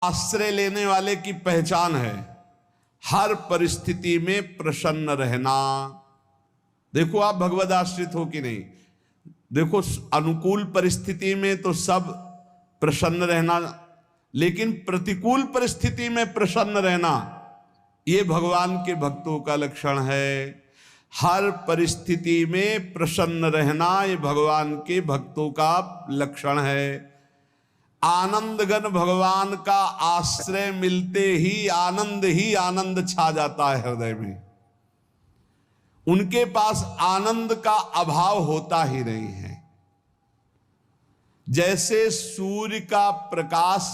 आश्रय लेने वाले की पहचान है हर परिस्थिति में प्रसन्न रहना। देखो आप भगवद आश्रित हो कि नहीं, देखो अनुकूल परिस्थिति में तो सब प्रसन्न रहना, लेकिन प्रतिकूल परिस्थिति में प्रसन्न रहना ये भगवान के भक्तों का लक्षण है। हर परिस्थिति में प्रसन्न रहना ये भगवान के भक्तों का लक्षण है। आनंदगन भगवान का आश्रय मिलते ही आनंद छा जाता है हृदय में। उनके पास आनंद का अभाव होता ही नहीं है। जैसे सूर्य का प्रकाश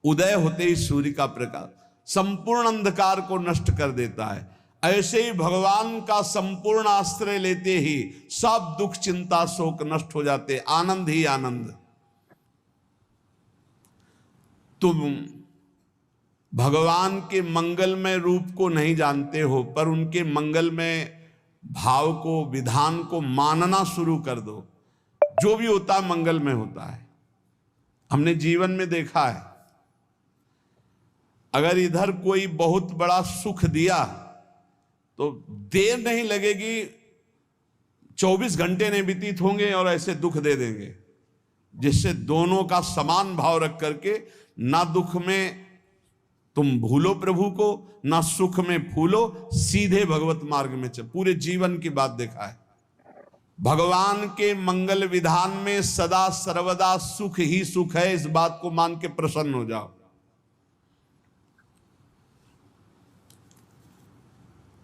उदय होते ही सूर्य का प्रकाश संपूर्ण अंधकार को नष्ट कर देता है, ऐसे ही भगवान का संपूर्ण आश्रय लेते ही सब दुख चिंता शोक नष्ट हो जाते, आनंद ही आनंद। तुम भगवान के मंगलमय रूप को नहीं जानते हो, पर उनके मंगलमय भाव को विधान को मानना शुरू कर दो। जो भी होता है मंगलमय होता है। हमने जीवन में देखा है, अगर इधर कोई बहुत बड़ा सुख दिया तो देर नहीं लगेगी, 24 घंटे नहीं व्यतीत होंगे और ऐसे दुख दे देंगे, जिससे दोनों का समान भाव रख करके ना दुख में तुम भूलो प्रभु को, ना सुख में फूलो, सीधे भगवत मार्ग में चल। पूरे जीवन की बात देखा है, भगवान के मंगल विधान में सदा सर्वदा सुख ही सुख है, इस बात को मान के प्रसन्न हो जाओ।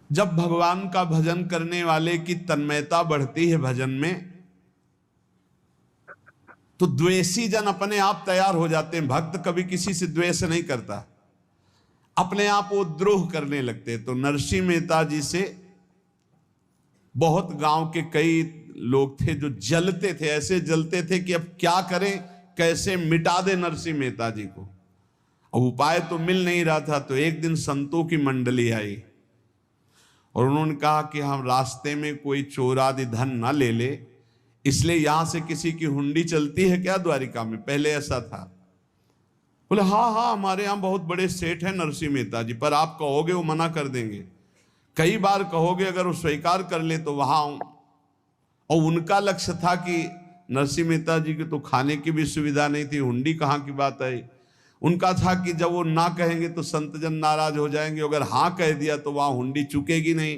जब भगवान का भजन करने वाले की तन्मयता बढ़ती है भजन में, तो द्वेषी जन अपने आप तैयार हो जाते हैं। भक्त कभी किसी से द्वेष नहीं करता, अपने आप वो द्रोह करने लगते। तो नरसिंह मेहता जी से बहुत गांव के कई लोग थे जो जलते थे, ऐसे जलते थे कि अब क्या करें, कैसे मिटा दे नरसिंह मेहता जी को। अब उपाय तो मिल नहीं रहा था। तो एक दिन संतों की मंडली आई और उन्होंने कहा कि हम रास्ते में कोई चोर आदि धन ना ले ले, इसलिए यहां से किसी की हुंडी चलती है क्या द्वारिका में? पहले ऐसा था। बोले हाँ हमारे यहां बहुत बड़े सेठ हैं नरसिंह मेहता जी, पर आप कहोगे वो मना कर देंगे। कई बार कहोगे, अगर वो स्वीकार कर ले तो वहां। और उनका लक्ष्य था कि नरसिंह मेहता जी की तो खाने की भी सुविधा नहीं थी, हुंडी कहाँ की बात आई। उनका था कि जब वो ना कहेंगे तो संतजन नाराज हो जाएंगे, अगर हाँ कह दिया तो वहां हुंडी चुकेगी नहीं,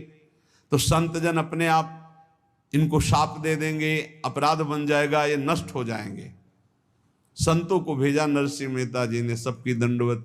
तो संतजन अपने आप इनको शाप दे देंगे, अपराध बन जाएगा, ये नष्ट हो जाएंगे। संतों को भेजा नरसिंह मेहता जी ने, सबकी दंडवत